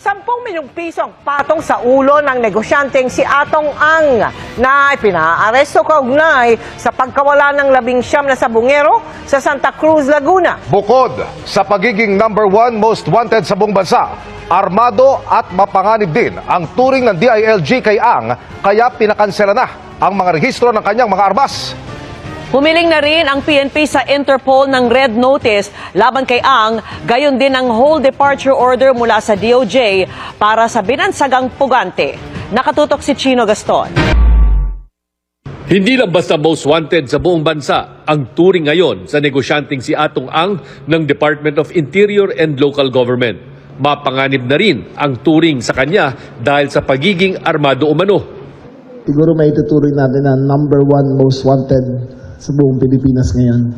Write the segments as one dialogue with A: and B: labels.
A: 10 milyong piso ang patong sa ulo ng negosyanteng si Atong Ang na pinaaresto kaugnay sa pagkawala ng 19 na sabungero sa Santa Cruz, Laguna.
B: Bukod sa pagiging #1 most wanted sa buong bansa, armado at mapanganib din ang turing ng DILG kay Ang, kaya pinakansela na ang mga rehistro ng kanyang mga armas.
C: Humiling na rin ang PNP sa Interpol ng red notice laban kay Ang, gayon din ang whole departure order mula sa DOJ para sa binansagang pugante. Nakatutok si Chino Gaston.
D: Hindi lang basta most wanted sa buong bansa ang turing ngayon sa negosyanteng si Atong Ang ng Department of Interior and Local Government. Mapanganib na rin ang turing sa kanya dahil sa pagiging armado umano.
E: Siguro may ituturing natin na #1 most wanted sa buong Pilipinas ngayon.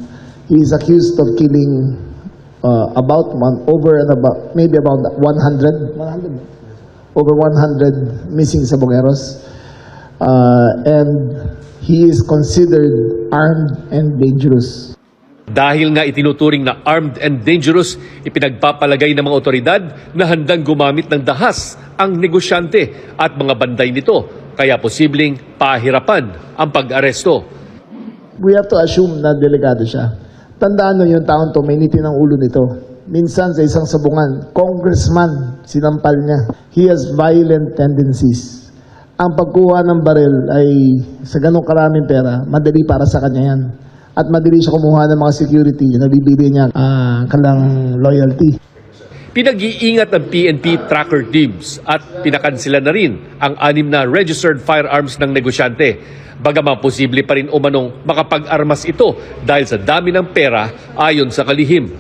E: He is accused of killing maybe about 100 missing sabongeros. And he is considered armed and dangerous.
D: Dahil nga itinuturing na armed and dangerous, ipinagpapalagay ng mga otoridad na handang gumamit ng dahas ang negosyante at mga banday nito, kaya posibleng pahirapan ang pag-aresto.
E: We have to assume na delikado siya. Tandaan nyo yung taon to, may niti ng ulo nito. Minsan sa isang sabungan, congressman, sinampal niya. He has violent tendencies. Ang pagkuha ng baril ay sa ganong karaming pera, madali para sa kanya yan. At madali siya kumuha ng mga security na bibili niya kalang loyalty.
D: Pinag-iingat ng PNP tracker teams at pinakansila na rin ang 6 na registered firearms ng negosyante. Bagaman posible pa rin umanong makapag-armas ito dahil sa dami ng pera ayon sa kalihim.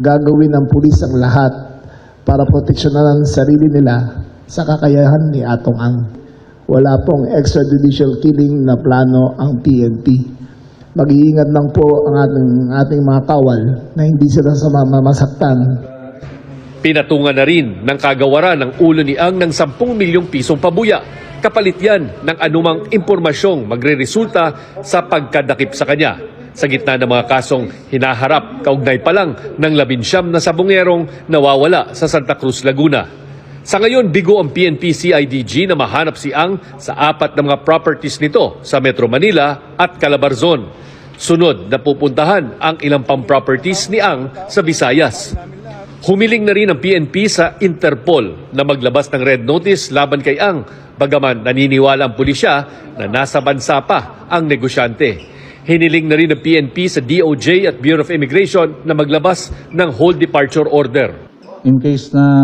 E: Gagawin ng pulis ang lahat para proteksyonan ang sarili nila sa kakayahan ni Atong Ang. Wala pong extrajudicial killing na plano ang PNP. Mag-iingat lang po ang ating mga kawal na hindi sila masaktan.
D: Pinatungan na rin ng kagawaran ng ulo ni Ang ng 10 milyong pisong pabuya. Kapalit yan ng anumang impormasyong magreresulta sa pagkadakip sa kanya. Sa gitna ng mga kasong hinaharap, kaugnay pa lang ng 19 na sabongerong nawawala sa Santa Cruz, Laguna. Sa ngayon, bigo ang PNP CIDG na mahanap si Ang sa 4 na mga properties nito sa Metro Manila at Calabarzon. Sunod na pupuntahan ang ilang pang properties ni Ang sa Visayas. Humiling na rin ang PNP sa Interpol na maglabas ng red notice laban kay Ang, bagaman naniniwala ang pulisya na nasa bansa pa ang negosyante. Hiniling na rin ng PNP sa DOJ at Bureau of Immigration na maglabas ng whole departure order.
F: In case na